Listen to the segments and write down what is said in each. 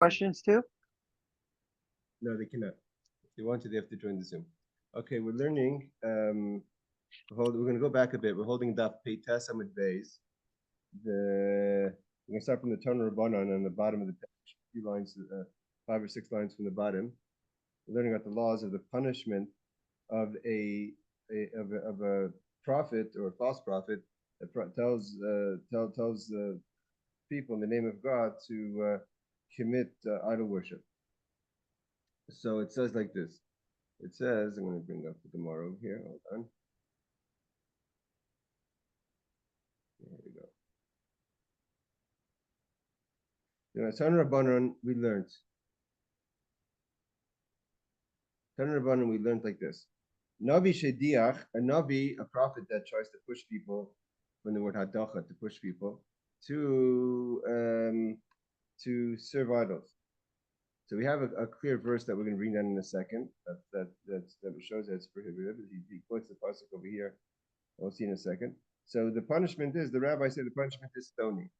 questions too? No, they cannot. If they want to, they have to join the Zoom. Okay, we're learning. We're going to go back a bit. We're holding Daf Peitas Amud Beis. We're going to start from the Tanur Rabbanan on the bottom of the page, a few lines, 5 or 6 lines from the bottom. We're learning about the laws of the punishment of a prophet or a false prophet that tells people in the name of God to commit idol worship. So it says like this. It says, I'm going to bring up the Gemara over here. Hold on. There we go. Tanur Rabbanan, we learned like this. Navi Shediach, a Navi, a prophet that tries to push people, from the word Hadacha, to push people, to serve idols. So we have a clear verse that we're going to bring down in a second that shows that it's prohibited. He quotes the pasuk over here. We'll see in a second. So the punishment is, the rabbi said the punishment is stoning.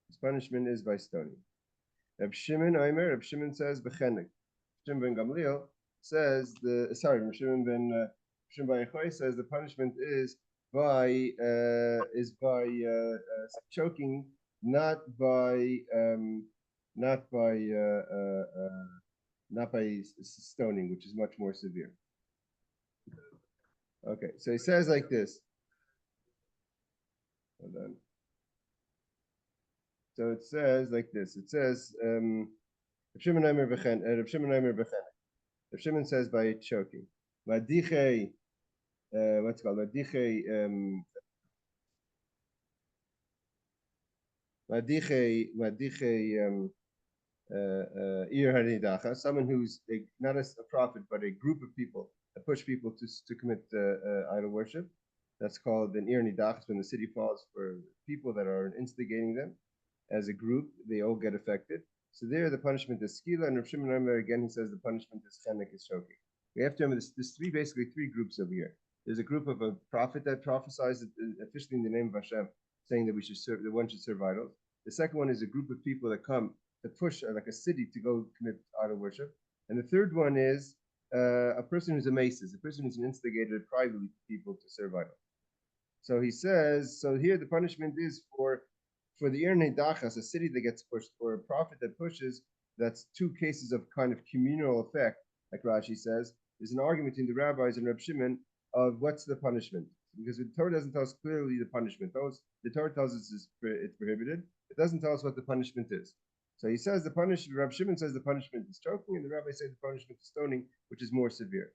His punishment is by stoning. Reb Shimon says b'chenek. Shimon ben Gamliel says Reb Shimon ben Yochai says the punishment is by choking, not by stoning, which is much more severe. Okay, so he says like this. Hold on. So it says like this. It says Reb Shimon says by choking. Vadiche, what's called Vadiche someone who's not a prophet, but a group of people that push people to commit idol worship. That's called an ir nidachas, when the city falls for people that are instigating them as a group. They all get affected. So there, the punishment is skila, and Rav Shimon Omer again, he says the punishment is chenek, is choking. We have to remember there's basically three groups over here. There's a group of a prophet that prophesies officially in the name of Hashem, saying that one should serve idols. The second one is a group of people that come to push like a city to go commit idol worship. And the third one is a person who's a maces, a person who's an instigator privately for people to serve idols. So he says, so here the punishment is for the Ir Dachas, a city that gets pushed, or a prophet that pushes. That's two cases of kind of communal effect, like Rashi says. There's an argument between the rabbis and Reb Shimon of what's the punishment, because the Torah doesn't tell us clearly the punishment. The Torah tells us it's prohibited. It doesn't tell us what the punishment is. So he says the punishment. Reb Shimon says the punishment is choking, and the rabbi says the punishment is stoning, which is more severe.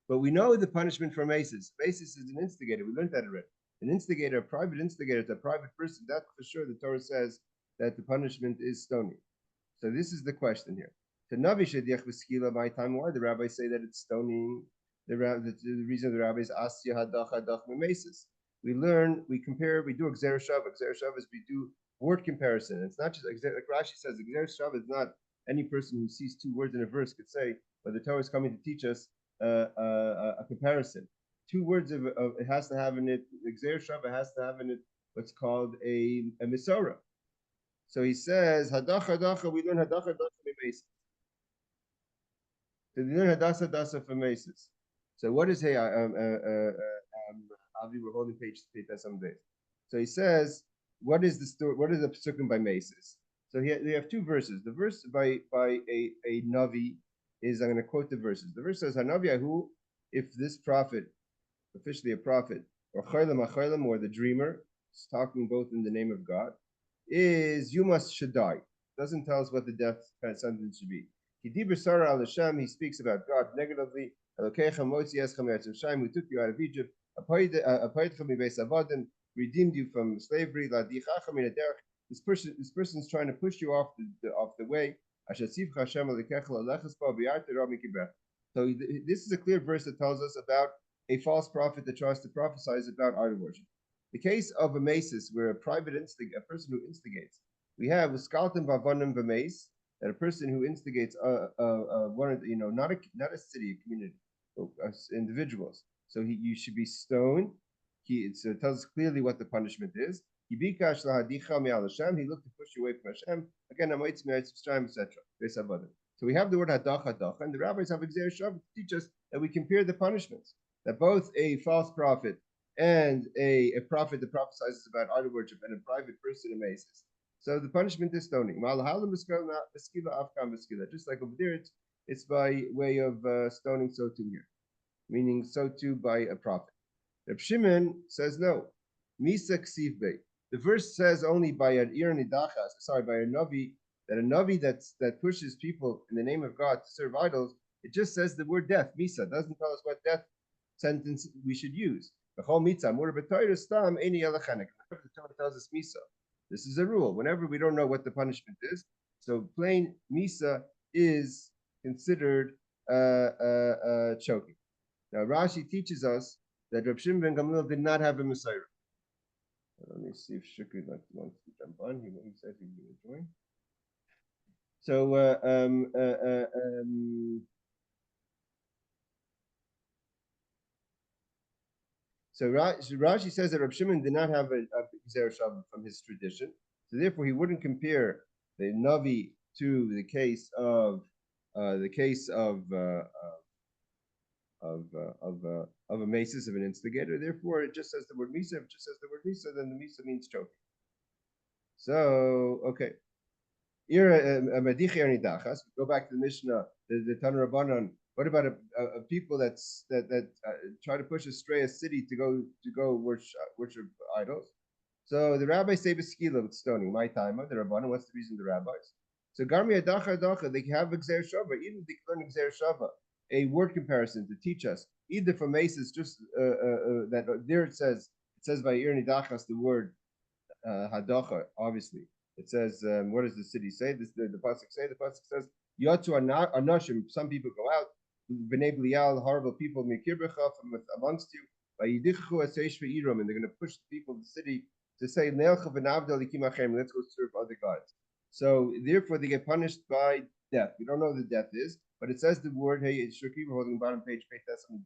But we know the punishment for maces. Maces is an instigator. We learned that already. An instigator, a private instigator, it's a private person. That for sure, the Torah says that the punishment is stoning. So this is the question here. To Navi Shediach v'skila, my time, why the rabbis say that it's stoning? The reason the rabbis asya hadach memesis. We learn, we compare, we do Gzer Shava. Gzer Shava is we do word comparison. It's not just like Rashi says. Gzer Shava is not any person who sees two words in a verse could say, but the Torah is coming to teach us a comparison. Two words of it has to have in it. Gzer Shava has to have in it what's called a misora. So he says hadacha. We learn hadacha memesis. So we learn hadacha for mesis. So what is hey? Avi, we're holding page some days. So he says, what is the story? What is the psukim by mesis? So here they have two verses. The verse by a navi is, I'm going to quote the verses. The verse says, Hanavi if this prophet, officially a prophet, or chaylam, or the dreamer, is talking both in the name of God, is should die. Doesn't tell us what the death sentence should be. He speaks about God negatively. We took you out of Egypt, redeemed you from slavery. This person is trying to push you off the way. So this is a clear verse that tells us about a false prophet that tries to prophesy about idol worship. The case of a maces, where a person who instigates, we have uskaltim bavanim v'mace, that a person who instigates not a city, a community, individuals. So you should be stoned. So it tells us clearly what the punishment is. He looked to push you away from Hashem. Again, etc. So we have the word hadacha, and the rabbis have Gzeir Shav to teach us that we compare the punishments. That both a false prophet and a prophet that prophesies about idol worship and a private person in Maces. So the punishment is stoning. Just like over there, it's by way of stoning, so too here. Meaning so too by a prophet. Reb Shimon says no. Misa ksiv beit. The verse says only by an ir nidachas, by a navi, that a navi that pushes people in the name of God to serve idols. It just says the word death. Misa doesn't tell us what death sentence we should use. The whole mitzvah. The Torah tells us misa. This is a rule. Whenever we don't know what the punishment is, so plain misa is considered choking. Now Rashi teaches us that Reb Shimon ben Gamliel did not have a Messiah. Let me see if Shukri wants to jump on. He says he's going to join. So Rashi says that Reb Shimon did not have a Gzeir Shav from his tradition, so therefore he wouldn't compare the Navi to the case of a maces of an instigator. Therefore, it just says the word misa. If it just says the word misa, then the misa means choking. So, okay. Go back to the Mishnah, the Tana Rabbanan. What about a people that try to push astray a city to go worship idols? So the rabbis say b'skila with stoning. My time, the Rabbanan. What's the reason the rabbis? So garmi adacha, they have a Gzeir Shava. Even if they learn Gzeir Shava, a word comparison to teach us either from Maces, just that there it says by ir nidachas the word hadacha. Obviously, it says what does the city say? The pasuk say. The pasuk says yatzu anashim. Some people go out. Bnei Belial, horrible people, mikirbecha from amongst you. And they're going to push the people of the city to say let's go serve other gods. So therefore they get punished by death. We don't know what the death is, but it says the word. Hey, it's Shukri. We're holding the bottom page,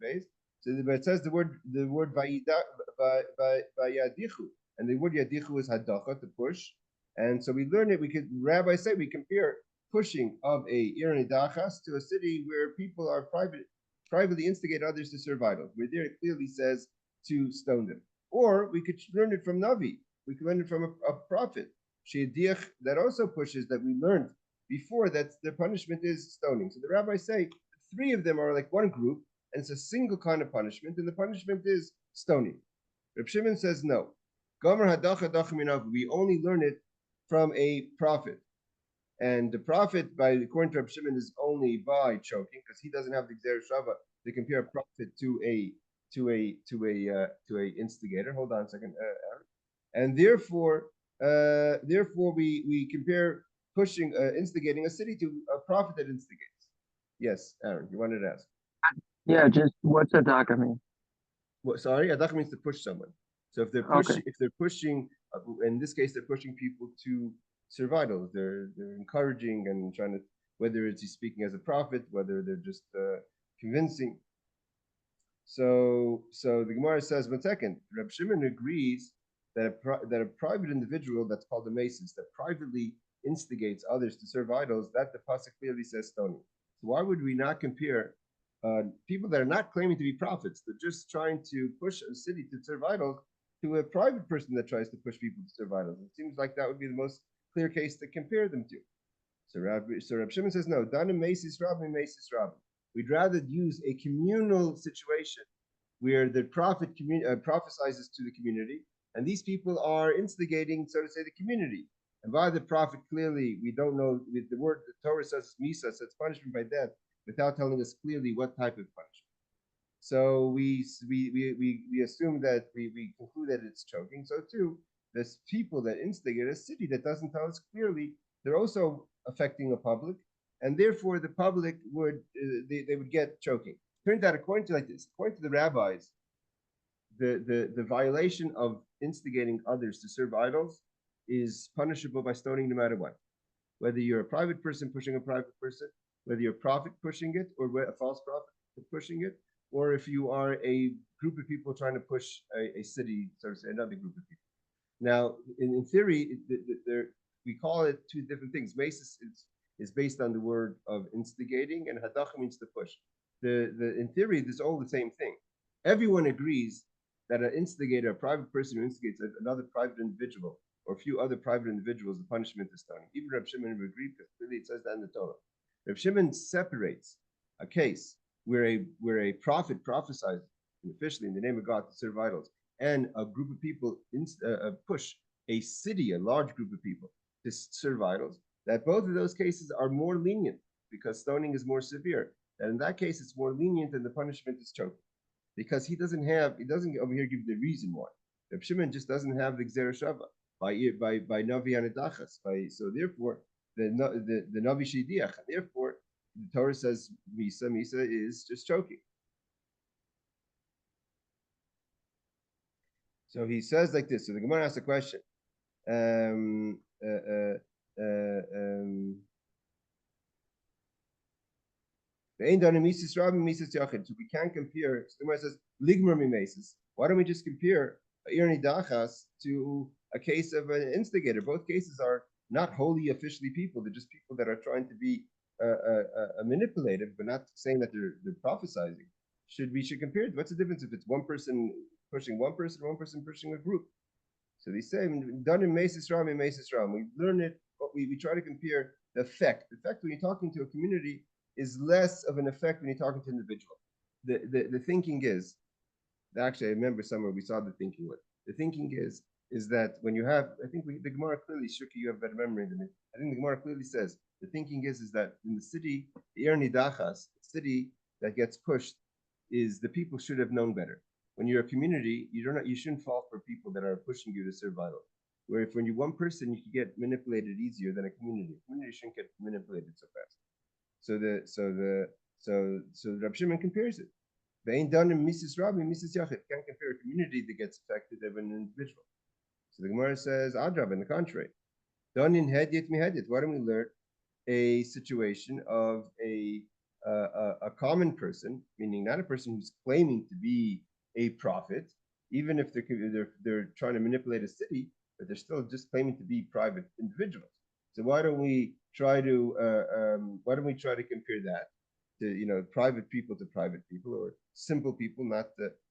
base. So but it says the word vayadichu, and the word yadichu is hadacha, to push. And so we learn it. Rabbi say we compare pushing of a ir nidachas to a city where people are privately instigate others to serve idols, where there it clearly says to stone them. Or we could learn it from Navi. We could learn it from a prophet. Shediach that also pushes, that we learned before, that the punishment is stoning. So the rabbis say three of them are like one group, and it's a single kind of punishment, and the punishment is stoning. Reb Shimon says no. Gomer hadacha minav. We only learn it from a prophet, and the prophet, according to Reb Shimon, is only by choking, because he doesn't have the Gzeir Shava to compare a prophet to a instigator. Hold on a second, Aaron. And therefore we compare pushing, instigating a city to a prophet that instigates. Yes, Aaron, you wanted to ask. Yeah, just what's adaka mean? Well, sorry, adaka means to push someone. So if they're pushing, in this case, they're pushing people to serve idols. They're encouraging and trying to, whether it's he's speaking as a prophet, whether they're just convincing. So the Gemara says, 1 second, Reb Shimon agrees that a private individual that's called a mason, that privately instigates others to serve idols, that the pasuk clearly says stoning. So why would we not compare people that are not claiming to be prophets, they're just trying to push a city to serve idols, to a private person that tries to push people to serve idols? It seems like that would be the most clear case to compare them to. So Reb Shimon says no. Danim mesis rabbi. We'd rather use a communal situation where the prophet prophesizes to the community, and these people are instigating, so to say, the community. And by the prophet, clearly, we don't know. With the word, the Torah says misa, says punishment by death, without telling us clearly what type of punishment. So we assume that we conclude that it's choking. So too, there's people that instigate a city that doesn't tell us clearly. They're also affecting a public, and therefore the public would they would get choking. Turns out, according to the rabbis, the violation of instigating others to serve idols is punishable by stoning no matter what. Whether you're a private person pushing a private person, whether you're a prophet pushing it, or a false prophet pushing it, or if you are a group of people trying to push a city, so to say, another group of people. Now, in theory, we call it two different things. Mace is based on the word of instigating, and hadacha means to push. In theory, it's all the same thing. Everyone agrees that an instigator, a private person who instigates another private individual or a few other private individuals, the punishment is stoning. Even Reb Shimon agreed because clearly it says that in the Torah. Reb Shimon separates a case where a prophet prophesies officially in the name of God to serve idols, and a group of people push a city, a large group of people, to serve idols. That both of those cases are more lenient because stoning is more severe. And in that case, it's more lenient, and the punishment is choking because he doesn't over here give the reason why. Reb Shimon just doesn't have the Gzera Shava by Navi Anidachas. So therefore, the Navi Shidiach, and therefore the Torah says Misa is just choking. So he says like this. So the Gemara asks a question. So we can't compare. So the Gemara says ligmer mimesis. Why don't we just compare irni dachas to a case of an instigator? Both cases are not wholly officially people. They're just people that are trying to be manipulative, but not saying that they're prophesizing. We should compare it? What's the difference if it's one person pushing one person pushing a group? So they say done in Mesis Ram and Mesis Ram. We learn it, but we try to compare the effect. The effect when you're talking to a community is less of an effect when you're talking to an individual. The thinking is, actually, I remember somewhere we saw the thinking with. The thinking is that when you have, I think the Gemara clearly, Shuki, you have better memory than me. I think the Gemara clearly says the thinking is that in the city, the Ir Nidachas, the city that gets pushed, is the people should have known better. When you're a community, you shouldn't fall for people that are pushing you to serve idols. Where if when you're one person, you can get manipulated easier than a community. A community shouldn't get manipulated so fast. So Rab Shimon compares it. They ain't done in Mrs. Rabbi, Mrs. Yachid. Can't compare a community that gets affected of an individual. So the Gemara says, Adrab, in the contrary. Done in Hedyet Mihedyet. Why don't we learn a situation of a common person, meaning not a person who's claiming to be a prophet, even if they're trying to manipulate a city, but they're still just claiming to be private individuals. So why don't we try to compare that to private people to private people, or simple people,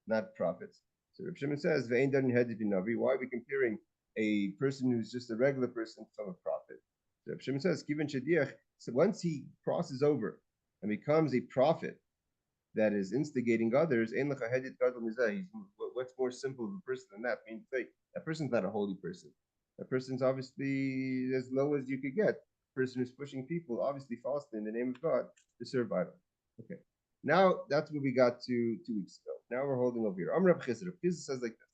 not prophets? So Reb Shimon says, why are we comparing a person who's just a regular person from a prophet? So Reb Shimon says, so once he crosses over and becomes a prophet that is instigating others, what's more simple of a person than that? I mean, that person's not a holy person. That person's obviously as low as you could get. A person who's pushing people, obviously falsely in the name of God, to serve idol. Okay. Now that's what we got to 2 weeks ago. Now we're holding over here. Reb Chizr. Reb Chizr says like this.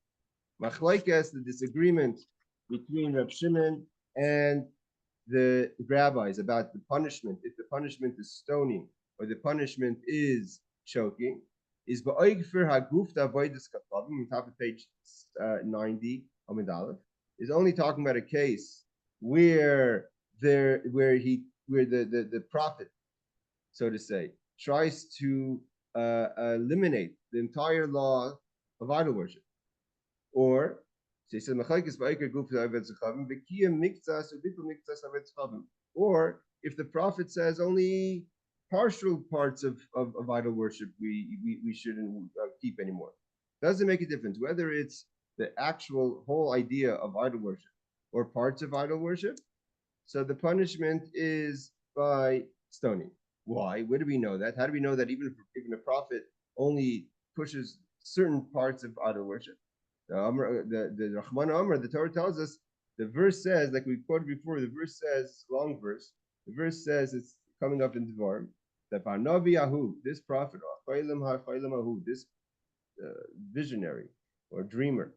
Machlaikas, the disagreement between Reb Shimon and the rabbis about the punishment, if the punishment is stoning or the punishment is choking, is ba'oigfer hagufta avoidus katabim, top of page 90, Amid Aleph, is only talking about a case where the prophet, so to say, tries to eliminate the entire law of idol worship, or so he said, or if the prophet says only partial parts of idol worship we shouldn't keep anymore. Doesn't make a difference whether it's the actual whole idea of idol worship or parts of idol worship. So the punishment is by stoning. Why? Where do we know that? How do we know that even a prophet only pushes certain parts of idol worship? The Rahman Amr, the Torah tells us, the verse says, like we quoted before, the verse says, long verse, the verse says, it's coming up in Devarim, that Barnavi Ahu, this prophet, this visionary or dreamer,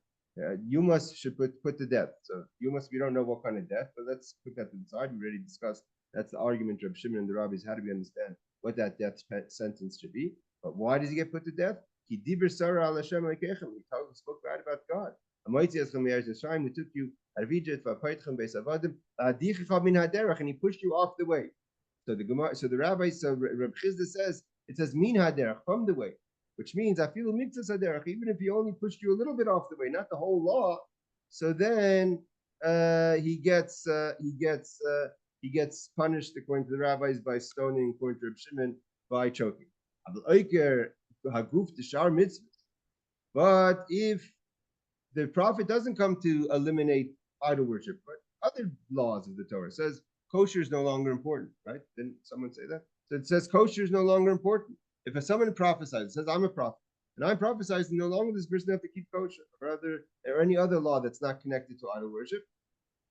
you should put to death. So we don't know what kind of death, but let's put that to the side. We already discussed, that's the argument of Shimon and the rabbis. How do we understand what that death sentence should be? But why does he get put to death? He spoke bad about God. We took you out of Egypt, and he pushed you off the way. So the rabbi, Reb Chizda says, it says min haderech, from the way, which means I feel mikzas haderech, even if he only pushed you a little bit off the way, not the whole law, so then he gets punished according to the rabbis by stoning, according to Reb Shimon, by choking. But if the prophet doesn't come to eliminate idol worship, but other laws of the Torah says kosher is no longer important, right? Didn't someone say that? So it says kosher is no longer important. If someone prophesies, it says I'm a prophet, and I'm prophesying, no longer does this person have to keep kosher, or any other law that's not connected to idol worship.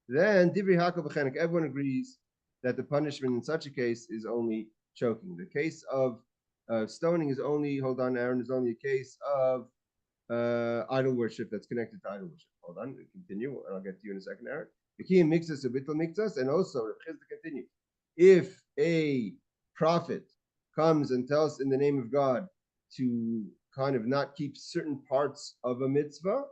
Then Divri Hakol B'Chenek, everyone agrees that the punishment in such a case is only choking. The case of stoning is only, hold on, Aaron, is only a case of idol worship that's connected to idol worship. Hold on, continue, and I'll get to you in a second, Aaron. The key mixes a bittul mixas, and also to continue. If a prophet comes and tells in the name of God to kind of not keep certain parts of a mitzvah,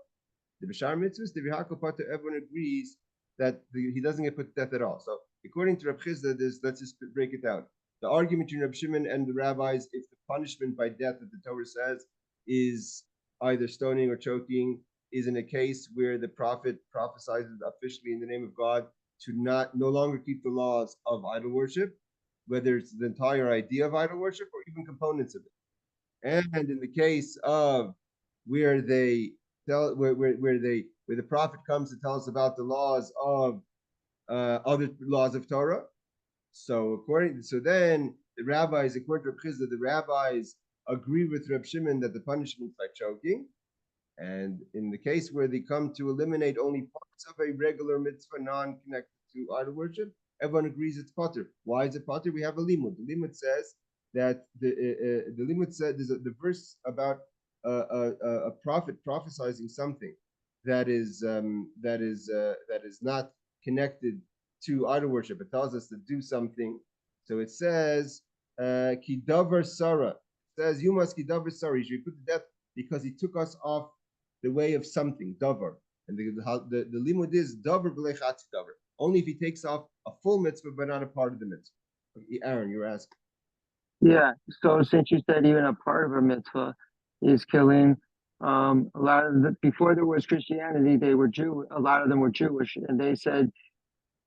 the Bashar mitzvahs, the Vihakol Pater, everyone agrees that he doesn't get put to death at all. So according to Reb Chizda, let's just break it down. The argument between Reb Shimon and the rabbis, if the punishment by death that the Torah says is either stoning or choking, is in a case where the prophet prophesies officially in the name of God to no longer keep the laws of idol worship, whether it's the entire idea of idol worship or even components of it. And in the case of where they tell where the prophet comes to tell us about the laws of other laws of Torah. So then the rabbis, according to Reb Chizda, the rabbis agree with Reb Shimon that the punishment is like choking. And in the case where they come to eliminate only parts of a regular mitzvah non-connected to idol worship, everyone agrees it's potter. Why is it potter? We have a limud. The limud says that the limud said there's the verse about a prophet prophesizing something that is not connected to idol worship. It tells us to do something. So it says kidavar sarah. It says you must kidavar sarah. You should be put to death because he took us off the way of something, davar. And the limud is davar b'lechatzi davar. Only if he takes off a full mitzvah but not a part of the mitzvah. Aaron, you're asking. Yeah. So since you said even a part of a mitzvah is killing, a lot of before there was Christianity, they were a lot of them were Jewish, and they said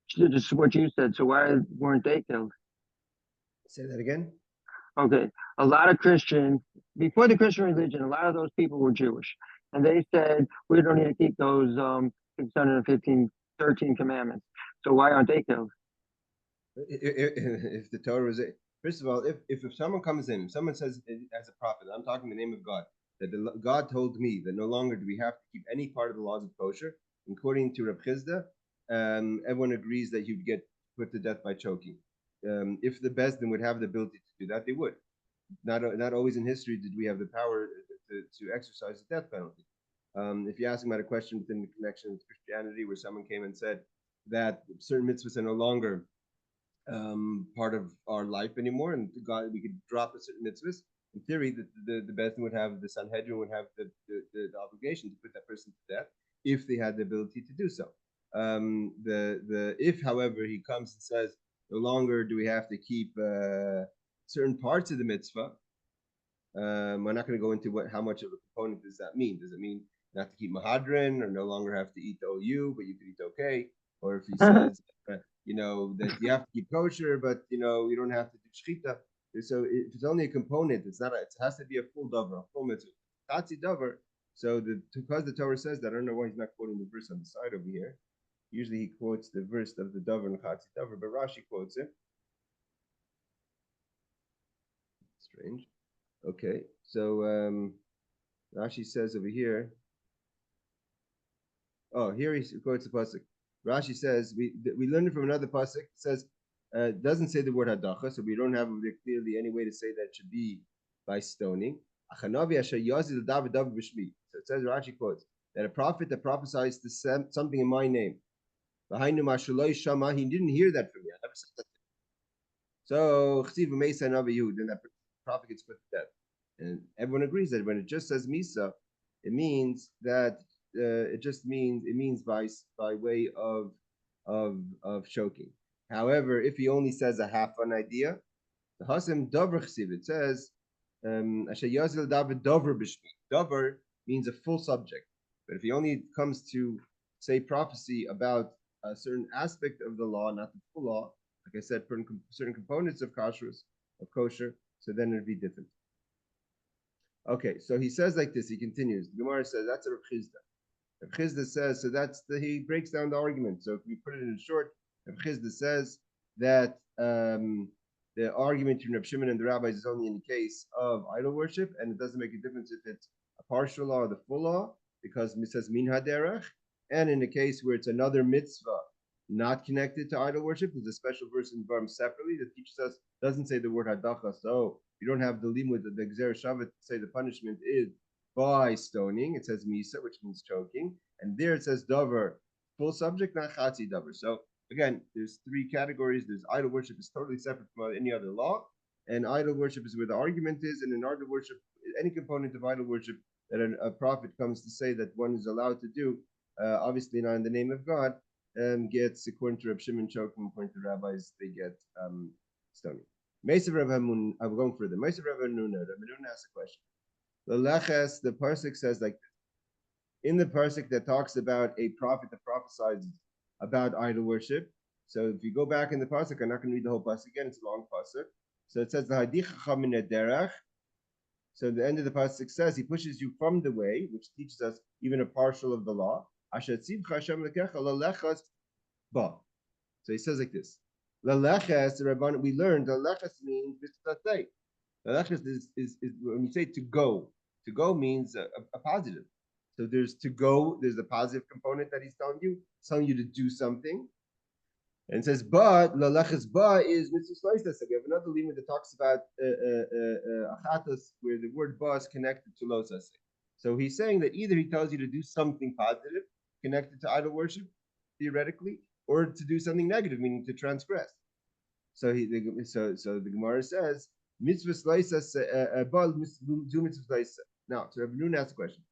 just what you said. So why weren't they killed? Say that again. Okay. A lot of Christians before the Christian religion, a lot of those people were Jewish, and they said we don't need to keep those 615, 13 commandments. So why aren't they killed? If the Torah is, first of all, if someone comes in, if someone says as a prophet, I'm talking in the name of God, that God told me that no longer do we have to keep any part of the laws of kosher, according to Reb Chizda, everyone agrees that you'd get put to death by choking. If the Bezdin would have the ability to do that, they would. Not always in history did we have the power to exercise the death penalty. If you're asking about a question within the connection with Christianity, where someone came and said that certain mitzvahs are no longer part of our life anymore, and God, we could drop a certain mitzvahs. In theory, the Bezdin would have, the Sanhedrin would have the obligation to put that person to death if they had the ability to do so. If, however, he comes and says, no longer do we have to keep certain parts of the mitzvah, we're not going to go into how much of a component does that mean. Does it mean not to keep mahadrin, or no longer have to eat OU, but you could eat okay? Or if he says, that you have to keep kosher, but you don't have to do shchita. So if it's only a component, it has to be a full davar, a full mitzvah. Chatzi davar. So because the Torah says that, I don't know why he's not quoting the verse on the side over here. Usually he quotes the verse of the davar and chatzi davar, but Rashi quotes it. Strange. Okay, so Rashi says over here. Oh, here he quotes the pasuk. Rashi says we learned it from another pasuk. It says doesn't say the word hadacha, so we don't have clearly any way to say that it should be by stoning. So it says Rashi quotes that a prophet that prophesies to something in my name, he didn't hear that from me. I never said that. So then that prophet gets put to death. And everyone agrees that when it just says misa, it means that it means by way of choking. However, if he only says a half an idea, the hasem davar chsiv, it says asher yazil davar davar b'shmi. Davar means a full subject, but if he only comes to say prophecy about a certain aspect of the law, not the full law, like I said, certain components of kosher, so then it'd be different. Okay, so he says like this, he continues. The Gemara says that's a Rav Chizda. Rav Chizda says, so he breaks down the argument. So if we put it in short, Rav Chizda says that the argument between Rav Shimon and the rabbis is only in the case of idol worship, and it doesn't make a difference if it's a partial law or the full law, because it says min haderech. And in the case where it's another mitzvah not connected to idol worship, there's a special verse in Dvarim separately that teaches us, doesn't say the word hadacha, so you don't have the limud, the Gzer Shavat to say the punishment is by stoning. It says misa, which means choking, and there it says davar, full subject, not chatzi davar. So again, there's three categories. There's idol worship is totally separate from any other law, and idol worship is where the argument is, and in idol worship, any component of idol worship that a prophet comes to say that one is allowed to do, obviously not in the name of God, gets, according to Reb Shimon choking, according to rabbis, they get stoning. Meisav Rav Hamun, I'm going further. Meisav Rav Hanuna, Rav Hanuna asks a question. The Leches, the Parsik says like this. In the Parsik that talks about a prophet that prophesies about idol worship. So if you go back in the Parsik, I'm not going to read the whole Parsik again, it's a long Parsik. So it says, the Hadicha min derech. So the end of the Parsik says, he pushes you from the way, which teaches us even a partial of the law. So he says like this. Laleches, the Rabban, we learned laleches means mitzvah. Laleches is when you say to go. To go means a positive. So there's to go. There's a positive component that he's telling you to do something. And it says, but laleches ba is mitzvah slice. So we have another limit that talks about achatos, where the word ba is connected to losase. So he's saying that either he tells you to do something positive connected to idol worship, theoretically, or to do something negative, meaning to transgress. So the Gemara says, mitzvah slice bal do mitzvah slice. Now, so Rabbi Nun asks a question.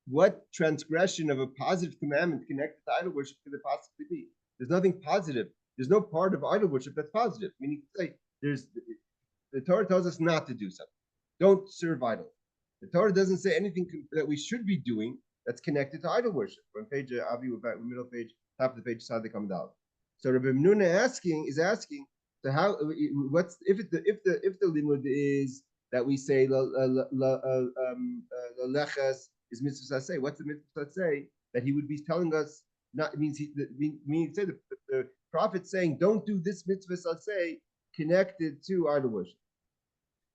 What transgression of a positive commandment connected to idol worship could it possibly be? There's nothing positive. There's no part of idol worship that's positive. Meaning, say, the Torah tells us not to do something. Don't serve idols. The Torah doesn't say anything that we should be doing that's connected to idol worship. On page Avi, we're back middle page, top of the page, Sadik come down. So Rabbi Menuna is asking, so how? What's if the limud is that we say leches is mitzvah say? What's the mitzvah say that he would be telling us? Not means say the prophet saying don't do this mitzvah say connected to idol worship.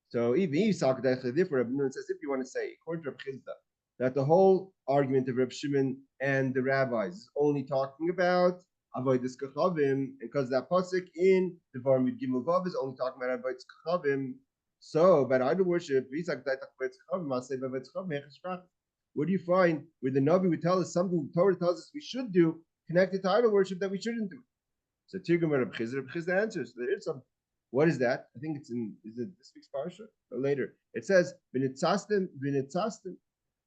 So even therefore Rabbi Nun says if you want to say according to Reb Chizda that the whole argument of Reb Shimon and the rabbis is only talking about avodas kachavim, because that pasuk in Devarim Yud Gimel Vav is only talking about avodas kachavim. So about idol worship, what do you find where the Navi would tell us something the Torah tells us we should do connected to idol worship that we shouldn't do? So Tirgum Reb Chizda answers. There is some. What is that? I think it's in, is it this week's parsha or later? It says, v'nitzastem,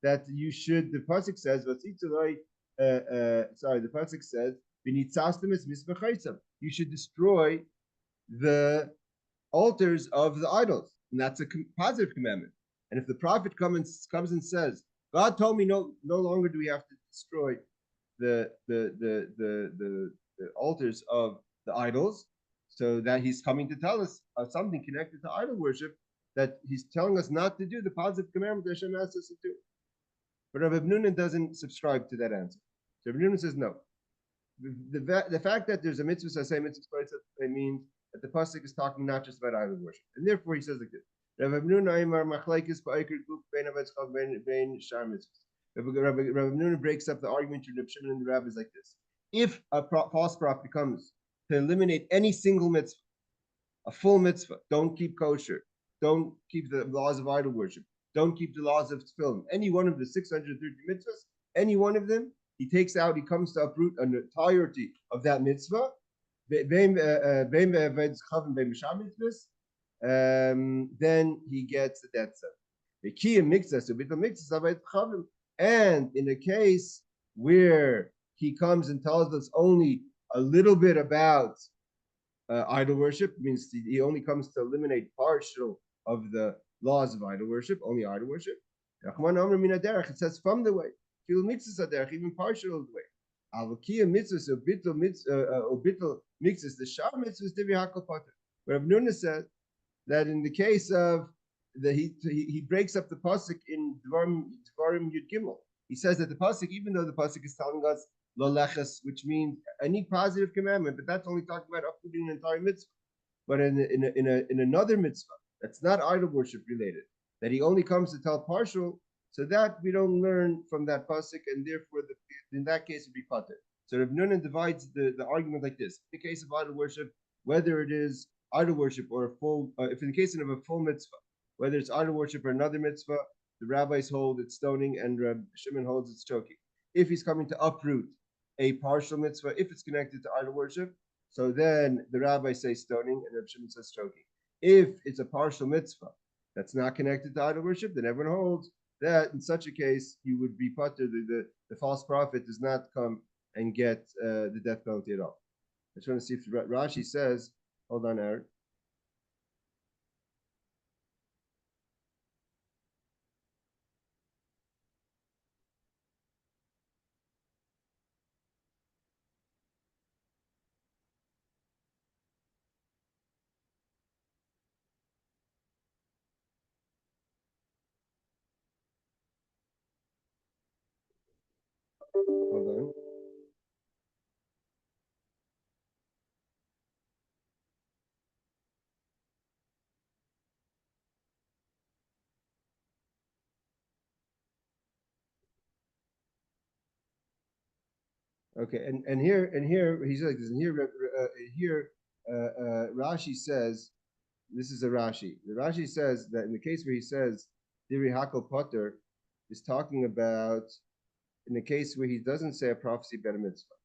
that you should, the pasuk says, the pasuk says, v'nitzastem is misbechaitzam. You should destroy the altars of the idols. And that's a positive commandment. And if the prophet comes and says, God told me no longer do we have to destroy the altars of the idols, so that he's coming to tell us of something connected to idol worship that he's telling us not to do the positive commandment that Hashem asks us to do. But Rabbi Nunan doesn't subscribe to that answer. So Rabbi Nunan says no. The fact that there's a mitzvah, say mitzvah, it means that the pasuk is talking not just about idol worship, and therefore he says like this. Rabbi Nunan breaks up the argument between Rabbi Shimon and the rabbis like this. If a false prophet comes to eliminate any single mitzvah, a full mitzvah, don't keep kosher, don't keep the laws of idol worship, don't keep the laws of tefillin, any one of the 630 mitzvahs, any one of them, he comes to uproot an entirety of that mitzvah, then he gets the death sentence. And in a case where he comes and tells us only a little bit about idol worship, means he only comes to eliminate partial of the laws of idol worship, only idol worship. It says from the way. Even partial of the way. Avakia mitzvahs or bittul mitzvahs, the shar mitzvahs divi hakol pater. But Rav Nuna said that in the case of he breaks up the pasuk in Dvarim Yud Gimel. He says that the pasuk, even though the pasuk is telling us lo leches, which means any positive commandment, but that's only talking about uprooting an entire mitzvah. But in another mitzvah that's not idol worship related, that he only comes to tell partial, so that we don't learn from that pasuk, and therefore in that case it'd be pater. So Rav Nuna divides the argument like this: in the case of idol worship, whether it is idol worship or a full, if in the case of a full mitzvah, whether it's idol worship or another mitzvah, the rabbis hold it's stoning and Rab Shimon holds it's choking. If he's coming to uproot a partial mitzvah, if it's connected to idol worship, so then the rabbis say stoning and Rab Shimon says choking. If it's a partial mitzvah that's not connected to idol worship, then everyone holds that in such a case you would be pater. The false prophet does not come and get the death penalty at all. I just want to see if Rashi says. Hold on, Eric. Hold on. Okay, and here he says, and here Rashi says, this is a Rashi. The Rashi says that in the case where he says Diri Hakol Potter is talking about in the case where he doesn't say a prophecy about a mitzvah.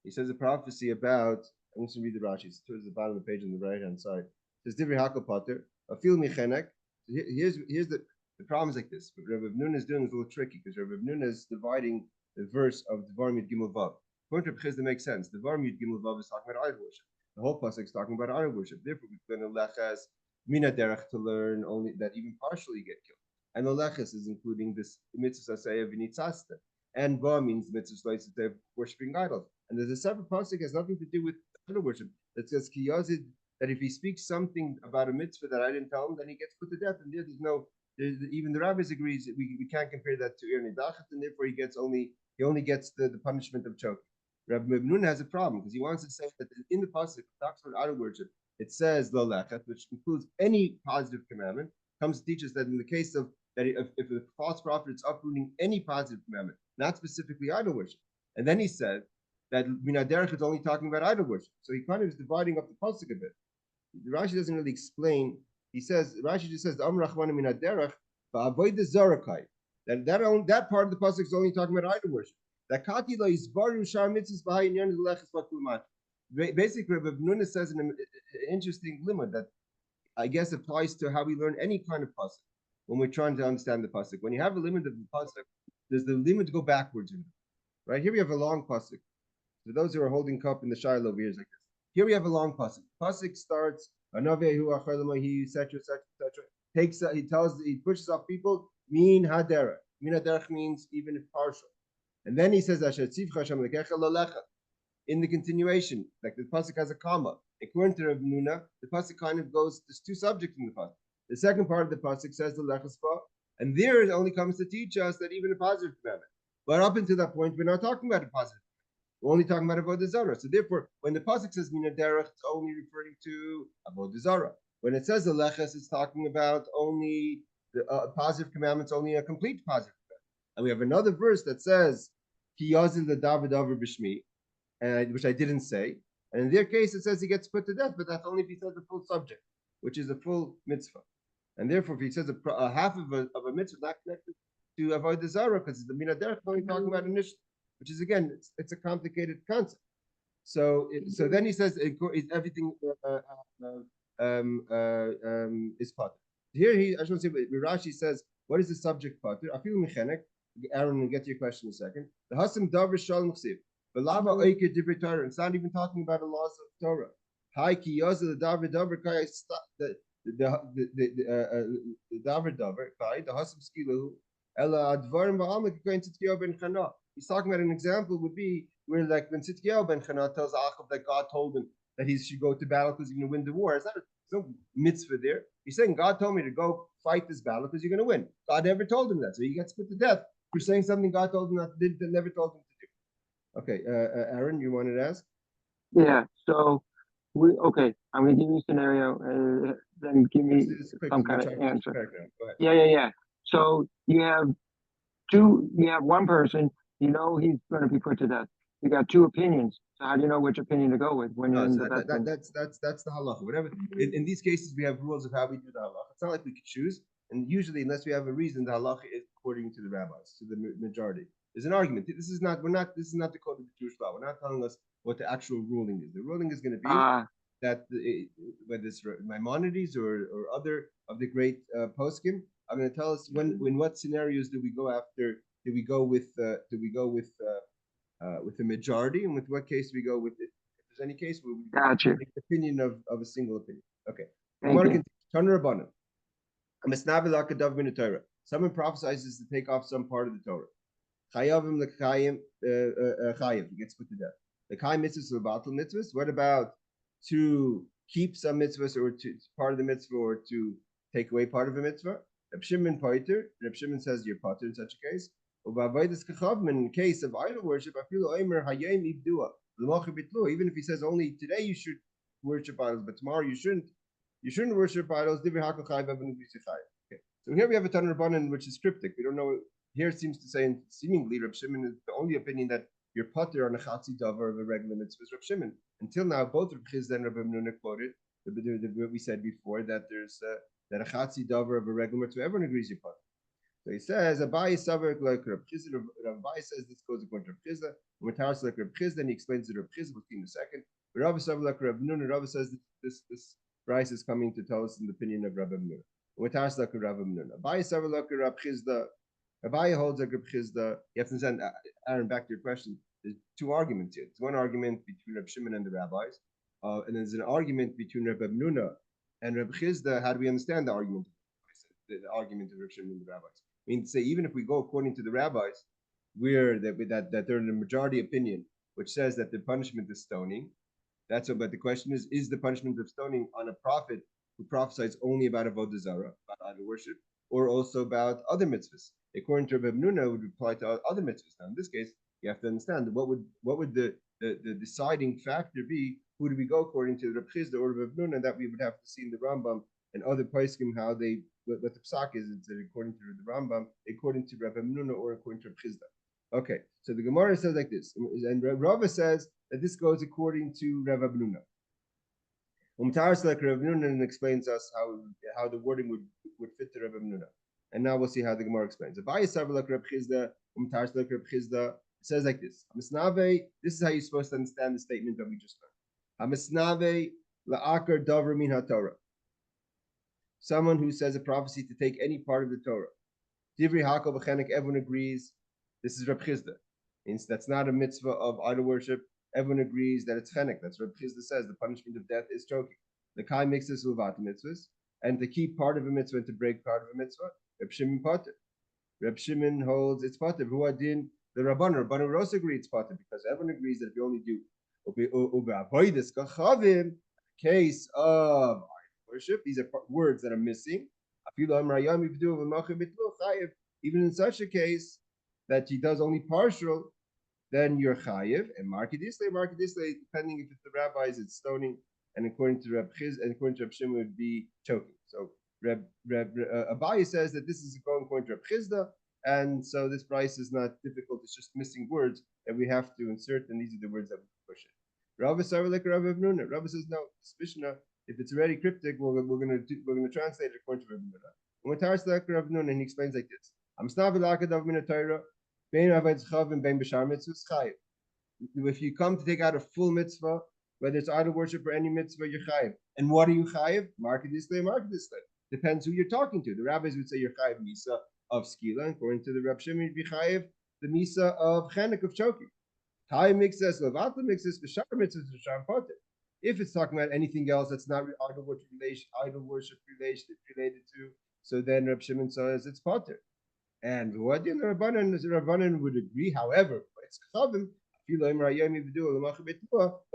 He says a prophecy about. I'm going to read the Rashi. It's towards the bottom of the page on the right hand side. It says Diri Hakol Potter. Afil michenek. Here's the problem is like this. What Rabbi Nuna is doing is a little tricky because Rabbi Nuna is dividing the verse of Dvarim Yud Gimel Vav. According to Chizda makes sense. Dvarim Yud Gimel Vav is talking about idol worship. The whole pasuk is talking about idol worship. Therefore, we're going to leches mina derech to learn only that even partially get killed. And the leches is including this mitzvah saseh v'nitzasta. And ba means mitzvah of worshiping idols. And there's a separate pasuk has nothing to do with idol worship that says ki yazid, that if he speaks something about a mitzvah that I didn't tell him, then he gets put to death. And there's no, even the rabbis agrees that we can't compare that to irnei dachat, and therefore he only gets the punishment of choking. Rabbi Mibnun has a problem because he wants to say that in the pasuk talks about idol worship, it says lo lechet, which includes any positive commandment, comes to teach us that in the case of that if a false prophet is uprooting any positive commandment, not specifically idol worship, and then he said that minaderech is only talking about idol worship, so he kind of is dividing up the pasuk a bit. Rashi doesn't really explain. He says Rashi just says the Amr Rachmana min haderech va'avoid the zarakai. That part of the pasuk is only talking about idol worship. That katila is baru shar mitzvahs b'hayin yan leches b'kulumat. Basically, Rabbi Nuna says an interesting limud that I guess applies to how we learn any kind of pasuk when we're trying to understand the pasuk. When you have a limit of the pasuk, there's the limit to go backwards in it. Right here we have a long pasuk. For those who are holding cup in the shiloh over here is like this. Here we have a long pasuk. Pasuk starts etc. He pushes off people. Min hadera. Min haderech means even if partial. And then he says in the continuation, like the pasuk has a comma. According to Rav Nuna, the pasuk kind of goes. There's two subjects in the pasuk. The second part of the pasuk says the lechaspa, and there it only comes to teach us that even a positive commandment. But up until that point, we're not talking about a positive. We're only talking about avodah zarah. So therefore, when the pasuk says mina derech, it's only referring to avodah zarah. When it says the leches, it's talking about only the positive commandments, only a complete positive commandment. And we have another verse that says ki yazil ledavid aver b'shmi, which I didn't say. And in their case, it says he gets put to death, but that's only if he says the full subject, which is a full mitzvah. And therefore, if he says a half of a mitzvah not connected to avodah zarah, because the mina derech only talking about initially, which is again, it's a complicated concept. So then he says everything is pater. Here I just want to say, Rashi says, what is the subject pater? I feel mechanik. Aaron, we'll get to your question in a second. The hasam davar shalom chsiv. But lava oike divrei Torah. It's not even talking about the laws of Torah. Hi ki yazil davar davar kai. the davar by the hasam skilu ella advarim ba'amak going to Tzitkiyahu ben Chana. He's talking about an example would be where like when Tzitkiyahu ben Chana tells Achav that God told him that he should go to battle because he's going to win the war. It's not no mitzvah there. He's saying God told me to go fight this battle because you're going to win. God never told him that, so he gets put to death for saying something God told him that never told him to do. Okay, Aaron, you wanted to ask? Yeah. So I'm gonna give you a scenario, then give me It's quick. some kind of answer. Yeah. So you have one person, he's gonna be put to death. You got two opinions. So how do you know which opinion to go with when you're No, in so the bedroom? that's the halacha. Whatever. In these cases, we have rules of how we do the halacha. It's not like we could choose, and usually, unless we have a reason, the halacha is according to the rabbis, to the majority. There's an argument. This is not the code of the Jewish law. We're not telling us what the actual ruling is. The ruling is going to be that whether it's Maimonides or other of the great poskim, are going to tell us in what scenarios do we go after? Do we go with the majority, and with what case we go with it? If there's any case where we take the opinion of a single opinion. Okay. Someone prophesies to take off some part of the Torah. Chayavim l'chayim chayiv. He gets put to death. The chayim mitzvahs or batal mitzvahs. What about to keep some mitzvahs or to part of the mitzvah or to take away part of a mitzvah? Reb Shimon paiter. Reb Shimon says you're pater in such a case. In case of idol worship, even if he says only today you should worship idols, but tomorrow you shouldn't worship idols. Okay. So here we have a Tanur Rabbanan which is cryptic. We don't know. Here it seems to say, and seemingly Reb Shimon is the only opinion that you're pater on a chatzi davar of a regular mitzvah is Reb Shimon. Until now, both Reb Chizda and Reb Nuna quoted what we said before that there's that a chatzi davar of a regular mitzvah everyone agrees you're pater. So he says, Abai Savar like Reb Chizda. Abai says this goes according to Reb Chizda. Mataras like Reb Chizda, and he explains it Reb Chizda. We'll see in a second. But Rabbi Savar like Reb Nun, Rabbi says this price is coming to tell us in the opinion of Rabbi Nun. Mataras like Rabbi Nun. Abai Savar like Reb Chizda. Abai holds like Reb Chizda. You have to understand, Aaron, back to your question. There's two arguments here. There's one argument between Reb Shimon and the rabbis, and there's an argument between Rabbi Nuna and Reb Chizda. How do we understand the argument? The argument of Reb Shimon and the rabbis. I mean, to say even if we go according to the rabbis, that they're in a majority opinion, which says that the punishment is stoning. That's what. But the question is the punishment of stoning on a prophet who prophesies only about avodah zarah, about idol worship, or also about other mitzvahs? According to Reb Nuna, it would apply to other mitzvahs. Now, in this case, you have to understand what would the deciding factor be? Who do we go according to Reb Chizda or Reb Nuna? That we would have to see in the Rambam and other poskim how they. What the psak is, it's according to the Rambam, according to Rabbi Nuna, or according to Chizda. Okay, so the Gemara says like this, and Rava says that this goes according to Rabbi Nuna. Umtaras like Rabbi Nuna and explains us how the wording would fit to Rabbi Nuna. And now we'll see how the Gemara explains. Abai Savar like Rabbi Chizda, Umtaras like Rabbi Chizda. It says like this. Amisnave. This is how you're supposed to understand the statement that we just learned. Amisnave la'akar davar min haTorah. Someone who says a prophecy to take any part of the Torah. Divrei Hakol b'chenek, everyone agrees. This is Reb Chizda. Means that's not a mitzvah of idol worship. Everyone agrees that it's chenek. That's what Reb Chizda says. The punishment of death is choking. The kai mixes uvat mitzvahs, and to keep part of a mitzvah and to break part of a mitzvah. Reb Shimon pater. Reb Shimon holds it's pater. Who adin the Rabbanan. Rabbanan would also agree it's pater because everyone agrees that if you only do ube'avodas kachavim, case of worship. These are words that are missing. Even in such a case that he does only partial, then you're chayiv. And markedisle, depending if it's the rabbis, it's stoning, and according to Reb Chiz and according to Reb Shimon, would be choking. So Abaye says that this is going according to Reb Chizda, and so this price is not difficult. It's just missing words that we have to insert, and these are the words that we push it. Rava says no. Suspicion. If it's already cryptic, we're going to translate it according to Rabbi Nuna. And he explains like this: if you come to take out a full mitzvah, whether it's idol worship or any mitzvah, you're chayiv. And what are you chayiv? Markedisle. Depends who you're talking to. The rabbis would say you're chayiv misa of skila, and according to the Reb Shimon, you'd be chayiv the misa of chenek, of choking. Chayiv mixes, levata mixes, v'shar mitzvahs, v'shar poter. If it's talking about anything else that's not idol worship related to, so then Reb Shimon says it's potter. And what the Rabbanan would agree, however, it's chavim. But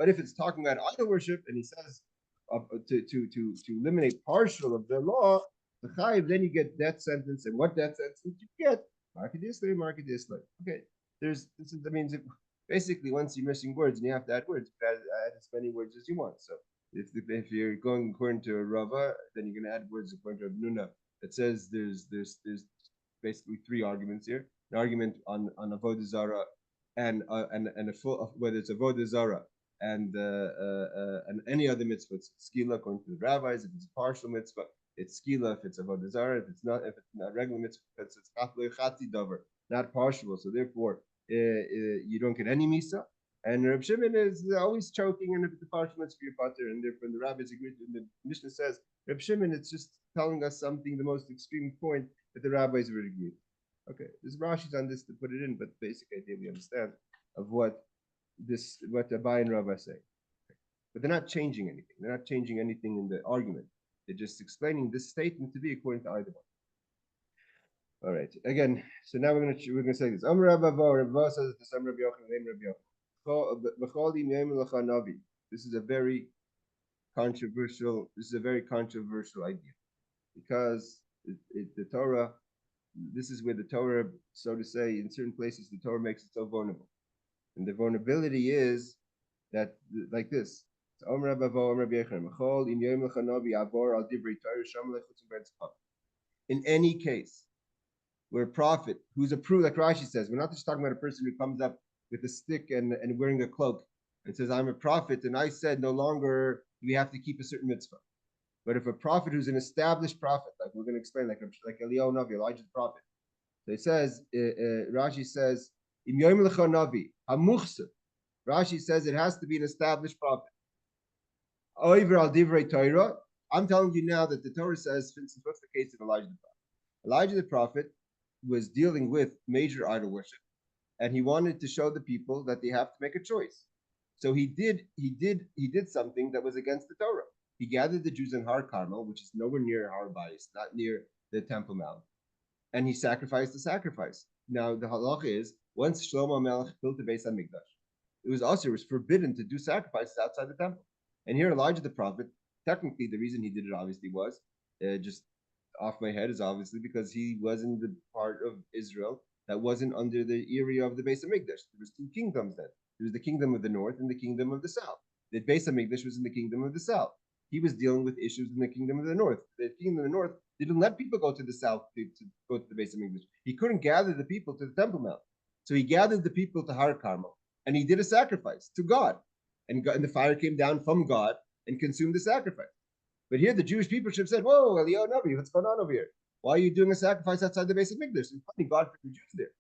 if it's talking about idol worship, and he says to eliminate partial of the law, the chayiv, then you get death sentence, and what death sentence you get? Market Islam. Okay, that means basically once you're missing words and you have to add words, you add as many words as you want. So if you're going according to Rava, then you're going to add words according to Nuna. It says there's basically three arguments here: an argument on avodah zara, and a full, whether it's avodah zara and any other mitzvah, it's skila according to the rabbis. If it's a partial mitzvah, it's skila. If it's avodah zara, if it's not regular mitzvah, it's chati davar, not partial. So therefore, you don't get any misa. And Reb Shimon is always choking, and if it's a partial mitzvah, you're pater. And therefore, the rabbis agree. The Mishnah says Reb Shimon, it's just telling us something, the most extreme point that the rabbis would agree. Okay, there's Rashi's on this to put it in, but the basic idea we understand of what Abai and Rabbah say. Okay. But they're not changing anything. They're not changing anything in the argument. They're just explaining this statement to be according to either one. All right. Again, so now we're gonna say this. Amr Rabba says this. Amr Rabbi Yochanan. This is a very controversial. This is a very controversial idea because the Torah. This is where the Torah, so to say, in certain places, the Torah makes it so vulnerable. And the vulnerability is that, like this. In any case, where a prophet who's approved, like Rashi says, we're not just talking about a person who comes up with a stick and wearing a cloak and says, I'm a prophet, and I said no longer we have to keep a certain mitzvah. But if a prophet who's an established prophet, like we're going to explain, like Eliyahu Navi, Elijah the prophet, so it says, Rashi says, Im Yom Lecha Navi, HaMuchsa. Rashi says it has to be an established prophet. Oiver al Divrei Torah. I'm telling you now that the Torah says, for instance, what's the case of Elijah the prophet? Elijah the prophet was dealing with major idol worship, and he wanted to show the people that they have to make a choice. So he did something that was against the Torah. He gathered the Jews in Har Carmel, which is nowhere near Har Bayis, not near the Temple Mount, and he sacrificed the sacrifice. Now the halacha is once Shlomo Melech built the Beis Hamikdash, it was forbidden to do sacrifices outside the temple. And here Elijah the prophet, technically the reason he did it obviously was just off my head is obviously because he was in the part of Israel that wasn't under the area of the Beis Hamikdash. There was two kingdoms then. There was the kingdom of the north and the kingdom of the south. The Beis Hamikdash was in the kingdom of the south. He was dealing with issues in the kingdom of the north. The kingdom of the north didn't let people go to the south to go to the Beis Hamikdash. He couldn't gather the people to the Temple Mount. So he gathered the people to Har Carmel, and he did a sacrifice to God. And the fire came down from God and consumed the sacrifice. But here the Jewish people should have said, whoa, Eliyahu Navi, what's going on over here? Why are you doing a sacrifice outside the Beis Hamikdash? It's funny, God for the Jews there.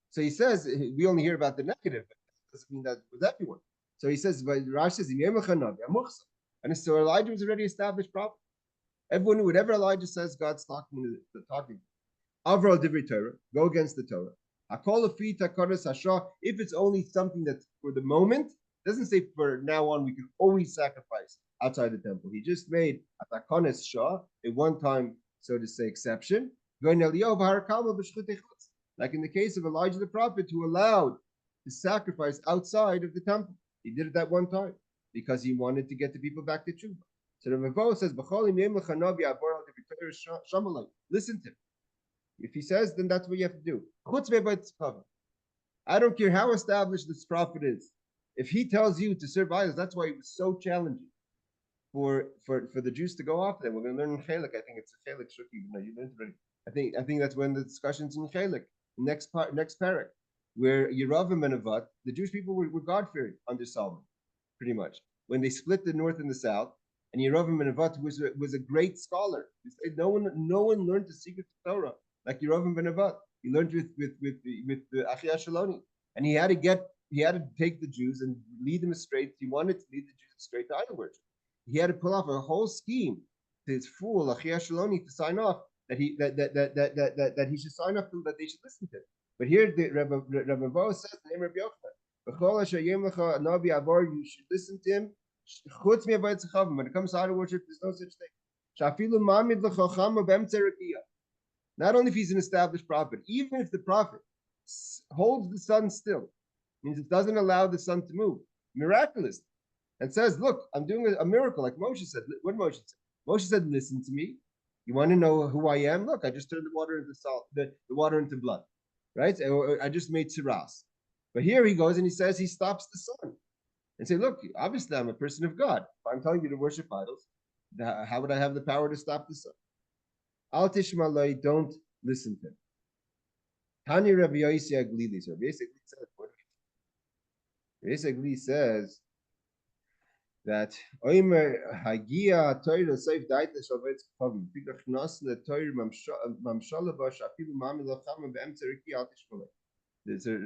So he says, we only hear about the negative, but that doesn't mean that with everyone. So he says, Rashi says, and so Elijah was already established prophet. Everyone knew whatever Elijah says, God's talking. Avral Divrei Torah, go against the Torah. If it's only something that's for the moment, doesn't say for now on we can always sacrifice outside the temple. He just made a takonis shah, a one-time, so to say, exception. Like in the case of Elijah the prophet, who allowed to sacrifice outside of the temple. He did it that one time because he wanted to get the people back to tshuva. So the Ravo says, listen to him. If he says, then that's what you have to do. I don't care how established this prophet is. If he tells you to serve idols, that's why it was so challenging for the Jews to go after them. We're going to learn in Chelek. I think it's a Chelek Shuki. You learned already. I think that's when the discussions in Chelek, next parak, where Yeravim and Avat, the Jewish people were God-fearing under Solomon, pretty much. When they split the north and the south, and Yeravim and Avat was a great scholar. No one learned the secret of Torah like Yeravim ben Avat. He learned with the Achia Shaloni, and he had to take the Jews and lead them straight. He wanted to lead the Jews straight to idol worship. He had to pull off a whole scheme to his fool Achia Shaloni to sign off that he should sign off to, that they should listen to him. But here the Rabbi Bo says the name of Rabbi Yochanan, you should listen to him When it comes to idol worship, there's no such thing. Not only if he's an established prophet, even if the prophet holds the sun still, means it doesn't allow the sun to move, miraculous, and says, "Look, I'm doing a miracle," like Moshe said. What Moshe said? Moshe said, "Listen to me. You want to know who I am? Look, I just turned the water into salt, the water into blood, right? I just made tsiras." But here he goes and he says he stops the sun and say, "Look, obviously I'm a person of God. If I'm telling you to worship idols, how would I have the power to stop the sun?" Al tishmalai, don't listen to him. Tani Rabbi Yossi Aglili. So basically says that Oimer Hagia Torah Seif Daita Shavetz Kavim. Tikach Nas Le Torah Mamshala Bash Afilu Mami Lacham Be'emtzeriki Al Tishmalei.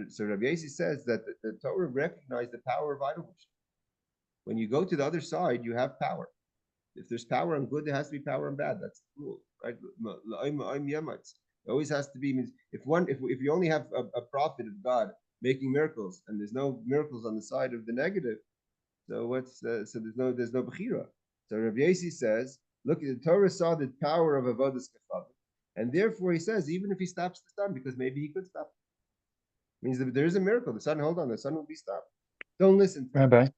So Rabbi Yossi says that the Torah recognized the power of idol worship. When you go to the other side, you have power. If there's power on good, there has to be power on bad. That's the rule, right? It always has to be. Means if you only have a prophet of God making miracles and there's no miracles on the side of the negative, so so there's no bechira. So Rabbi Yossi says, look, the Torah saw the power of avodas kafavim, and therefore he says even if he stops the sun, because maybe he could stop, means that there is a miracle. The sun, hold on, the sun will be stopped. Don't listen. Rabbi,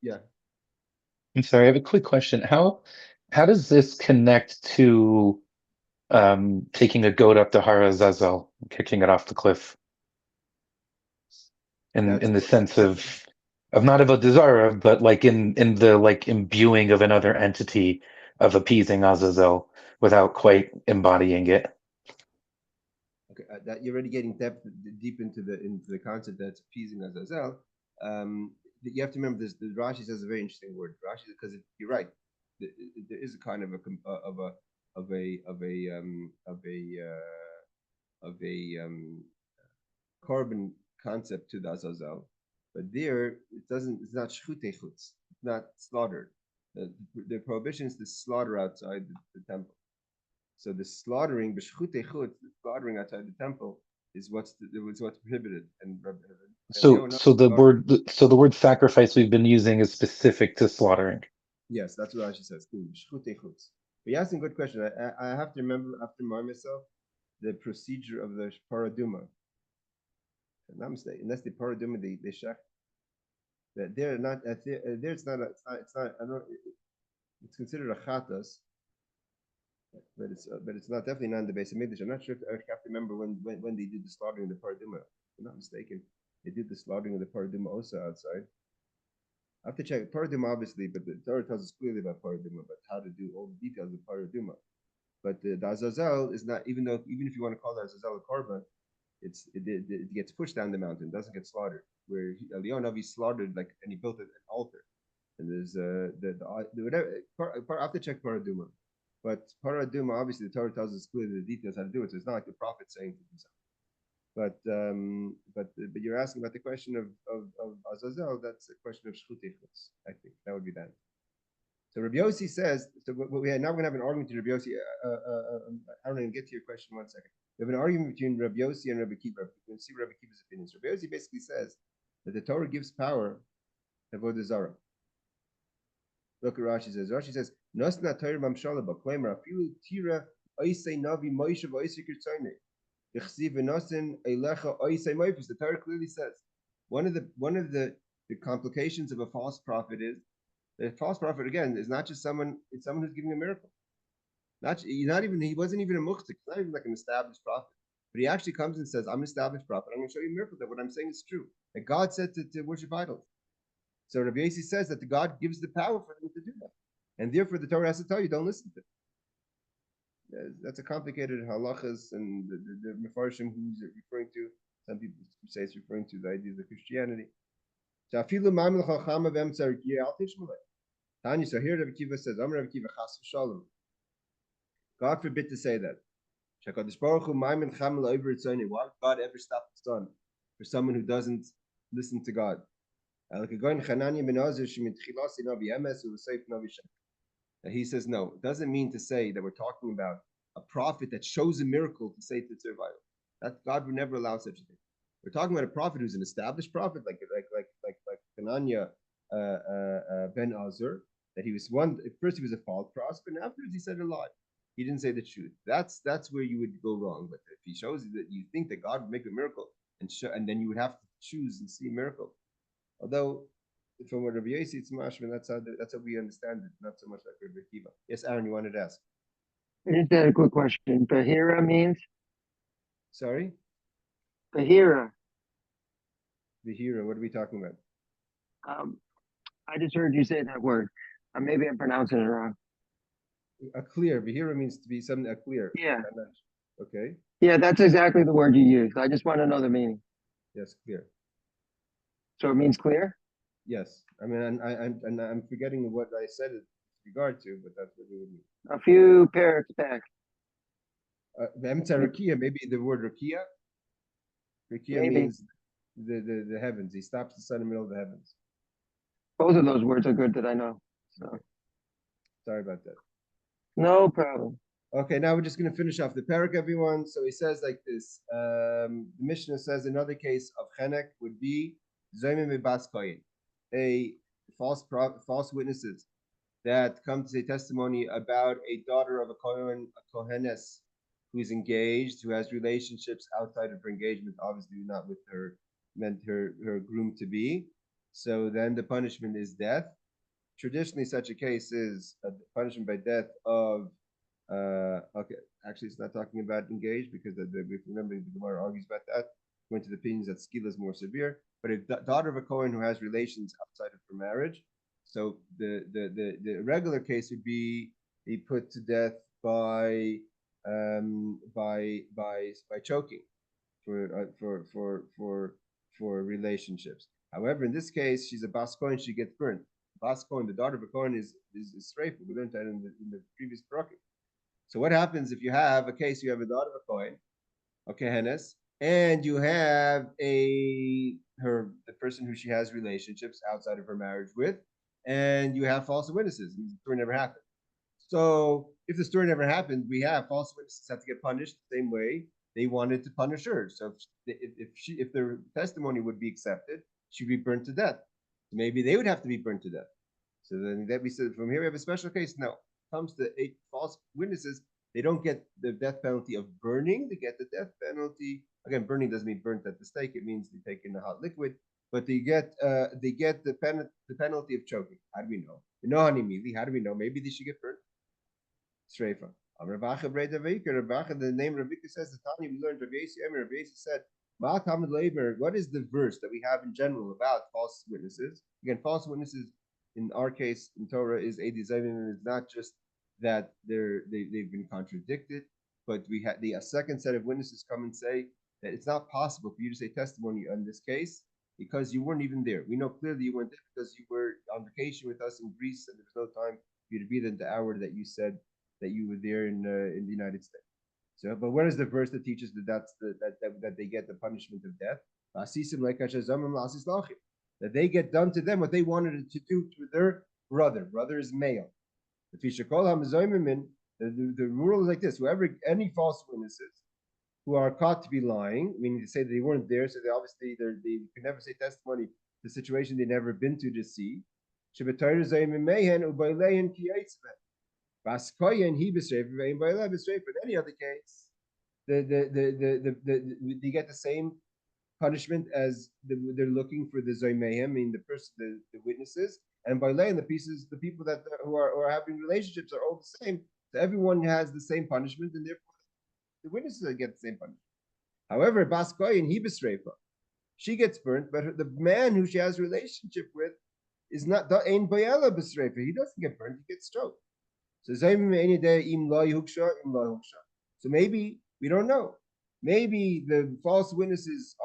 Yeah. I'm sorry, I have a quick question. How does this connect to taking a goat up to Har Azazel, kicking it off the cliff? In the sense of not of a desire, but like in the like imbuing of another entity of appeasing Azazel without quite embodying it. Okay, that you're already getting deep into the concept that's appeasing Azazel. You have to remember this. The Rashi says a very interesting word. Rashi, because you're right, there is a kind of a carbon concept to the Azazel, but there it doesn't. It's not shchutei chutz. It's not slaughtered. The prohibition is to slaughter outside the temple. So the slaughtering, the slaughtering outside the temple is what's prohibited. And So the word sacrifice we've been using is specific to slaughtering. Yes, that's what Rashi says. But you're asking a good question. I have to remember after myself the procedure of the paraduma. If I'm not mistaken, unless the paraduma they shech. That they're not there. It's not. I don't. It's considered a chatas. But it's not definitely not in the base of Midrash. I'm not sure if I have to remember when they did the slaughtering of the paraduma. If I'm not mistaken, they did the slaughtering of the paraduma also outside. I have to check paraduma obviously, but the Torah tells us clearly about paraduma, but how to do all the details of paraduma. But the Azazel is not, even if you want to call the Azazel a korban, it gets pushed down the mountain, doesn't get slaughtered. Where Eliyahu he slaughtered and he built an altar, and there's whatever. I have to check paraduma. But paraduma, obviously, the Torah tells us clearly the details how to do it. So it's not like the prophet saying to do something. But you're asking about the question of Azazel. That's a question of shchuteichus. I think that would be that. So Rabbi Yossi says. So now we're going to have an argument between Rabbi Yossi. I don't even get to your question. 1 second. We have an argument between Rabbi Yossi and Rabbi Kiva. You can see Rabbi Kiva's opinions. Rabbi Yossi basically says that the Torah gives power to avodah zarah. Look at Rashi says. Rashi says, "Nasna Torah mamshalaba claimer afilu tira oisei navi Moshe v'oisei kirtzone yechziv v'nasin eilecha oisei moifus." The Torah clearly says one of the complications of a false prophet is that a false prophet again is not just someone; it's someone who's giving a miracle. He wasn't even a muhtik. It's not even like an established prophet. But he actually comes and says, "I'm an established prophet. I'm going to show you a miracle that what I'm saying is true. That God said to worship idols." So Rabbi Yossi says that the God gives the power for them to do that. And therefore the Torah has to tell you, don't listen to it. That's a complicated halachas and the Mefarshim who's it referring to. Some people say it's referring to the ideas of Christianity. So here Rabbi Kiva says, Rabbi Kiva chas v'shalom. God forbid to say that. Why would God ever stop the sun for someone who doesn't listen to God? He says no. It doesn't mean to say that we're talking about a prophet that shows a miracle to say to survive. That God would never allow such a thing. We're talking about a prophet who's an established prophet, like Hananiah Ben Azur, that he was one. At first, he was a false prophet, and afterwards, he said a lie. He didn't say the truth. That's where you would go wrong. But if he shows you that you think that God would make a miracle, and then you would have to choose and see a miracle. Although, from what Rabbi Yossi, it's mashman. That's how we understand it. Not so much like Rabbi Akiva. Yes, Aaron, you wanted to ask. I just had a quick question. Bahira means Sorry, Bahira. the hero. What are we talking about? I just heard you say that word. Maybe I'm pronouncing it wrong. A clear. Bahira means to be something a clear. Yeah. Okay. Yeah, that's exactly the word you used. I just want to know the meaning. Yes, clear. So it means clear? Yes. I mean, I'm forgetting what I said it with regard to, but that's what it would mean. A few parrots back. Rakia, maybe the word Rakia. Rakia Maybe. means the heavens. He stops the sun in the middle of the heavens. Both of those words are good that I know. So Okay. Sorry about that. no problem. Okay, now we're just going to finish off the parak, everyone. So he says like this. The Mishnah says another case of chenek would be zoymim bas koyin, a false witnesses that come to say testimony about a daughter of a kohenes, who's engaged, who has relationships outside of her engagement, obviously not with her groom to be. So then the punishment is death. Traditionally, such a case is a punishment by death of okay, actually, it's not talking about engaged because if remember the Gemara argues about that. Went to the opinions that skila is more severe, but a daughter of a Kohen who has relations outside of her marriage, so the regular case would be put to death by choking for relationships. However, in this case, she's a bas Kohen, she gets burned. Bas Kohen, the daughter of a Kohen, is straight. We learned that in the previous bracket. So what happens if you have a case, you have a daughter of a Kohen, okay, Hennes, and you have the person who she has relationships outside of her marriage with, and you have false witnesses, and the story never happened. So if the story never happened, we have false witnesses have to get punished the same way they wanted to punish her. So if their testimony would be accepted, she'd be burnt to death. Maybe they would have to be burnt to death. So then that we said from here we have a special case. No, comes to 8 false witnesses, they don't get the death penalty of burning. They get the death penalty. Again, burning doesn't mean burnt at the stake. It means they take in the hot liquid. But they get the penalty of choking. How do we know? We know immediately. How do we know? Maybe they should get burnt. Streifa. The name Ravika says the Tanya we learned. Rav Yossi said, what is the verse that we have in general about false witnesses? Again, false witnesses in our case in Torah is a design, and it's not just that they've been contradicted, but we had a second set of witnesses come and say that it's not possible for you to say testimony on this case because you weren't even there. We know clearly you weren't there because you were on vacation with us in Greece, and there was no time for you to be there in the hour that you said that you were there in the United States. So, but where is the verse that teaches that they get the punishment of death? That they get done to them what they wanted to do to their brother. Brother is male. The rule is like this: any false witnesses who are caught to be lying, meaning to say that they weren't there, so they could never say testimony to the situation they never been to see. In any other case, they get the same punishment as they're looking for the zoymeim, I mean the witnesses, and by laying the people that who are having relationships are all the same. So everyone has the same punishment, and therefore the witnesses get the same punishment. However, bas koyin he b'streifa, she gets burnt, but the man who she has a relationship with is not ein bayela b'streifa. He doesn't get burnt; he gets stroked. So maybe we don't know. Maybe the false witnesses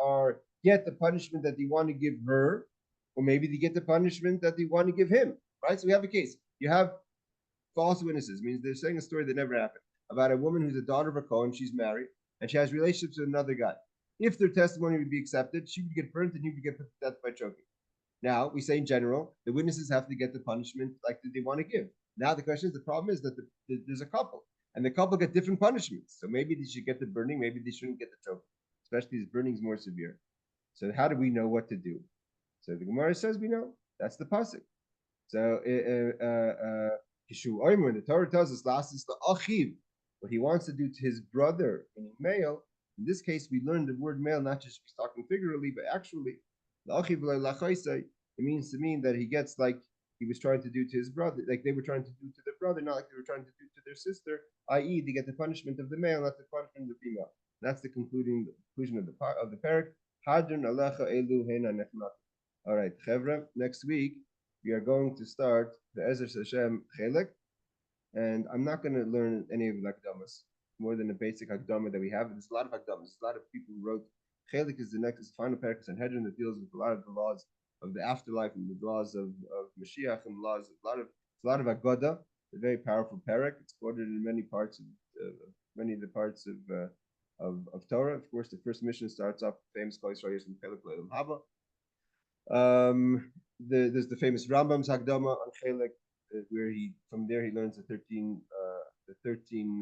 get the punishment that they want to give her, or maybe they get the punishment that they want to give him. Right? So we have a case. You have false witnesses, means they're saying a story that never happened about a woman who's a daughter of a Kohen, she's married, and she has relationships with another guy. If their testimony would be accepted, she would get burnt and he would get put to death by choking. Now, we say in general, the witnesses have to get the punishment like they want to give. Now, the question is, the problem is that there's a couple, and the couple get different punishments. So maybe they should get the burning, maybe they shouldn't get the choking. Especially this burning is more severe. So how do we know what to do? So the Gemara says we know. That's the pasuk. So when the Torah tells us last is the achiv, what he wants to do to his brother, meaning male. In this case, we learned the word male not just he's talking figuratively, but actually, the achiv it means to mean that he gets like he was trying to do to his brother, like they were trying to do to their brother, not like they were trying to do to their sister, i.e., they get the punishment of the male, not the punishment of the female. That's the conclusion of the parak. Hadrun alecha elu hena nechmat. All right, Chevra, next week we are going to start the Ezer Hashem Chelek, and I'm not going to learn any of the Hakdamas, more than the basic Hakdama that we have. There's a lot of Hakdamas. There's a lot of people who wrote. Chelek is the next final parak Sanhedrin that deals with a lot of the laws of the afterlife and the laws of Mashiach and laws. A lot of Agoda, a very powerful parak. It's quoted in many parts of many of the parts of Torah. Of course, the first mission starts off with famous Kol Yisrael Yisrael Chelek Le'elam Haba. There's the famous Rambam's Hakdama on Chelek, where he learns the 13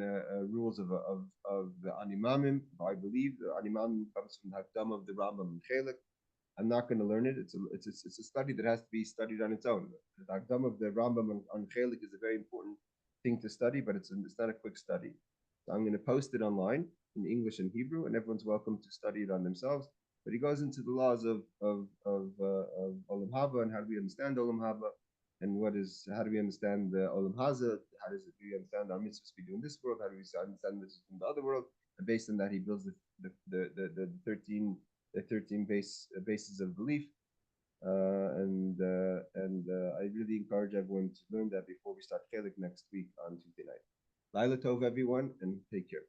rules of the Animamim. I believe the Animamim comes from the Hakdama of the Rambam and Chelek. I'm not going to learn it. It's a study that has to be studied on its own. The Hakdama of the Rambam on Chelek is a very important thing to study, but it's not a quick study. So I'm going to post it online in English and Hebrew, and everyone's welcome to study it on themselves. But he goes into the laws of Olam Haba and how do we understand Olam Haba, and how do we understand the Olam Haza? How do we understand our mitzvahs we do in this world? How do we understand mitzvahs in the other world? And based on that, he builds the 13 bases of belief. I really encourage everyone to learn that before we start Chelik next week on Tuesday night. Laila Tov, everyone, and take care.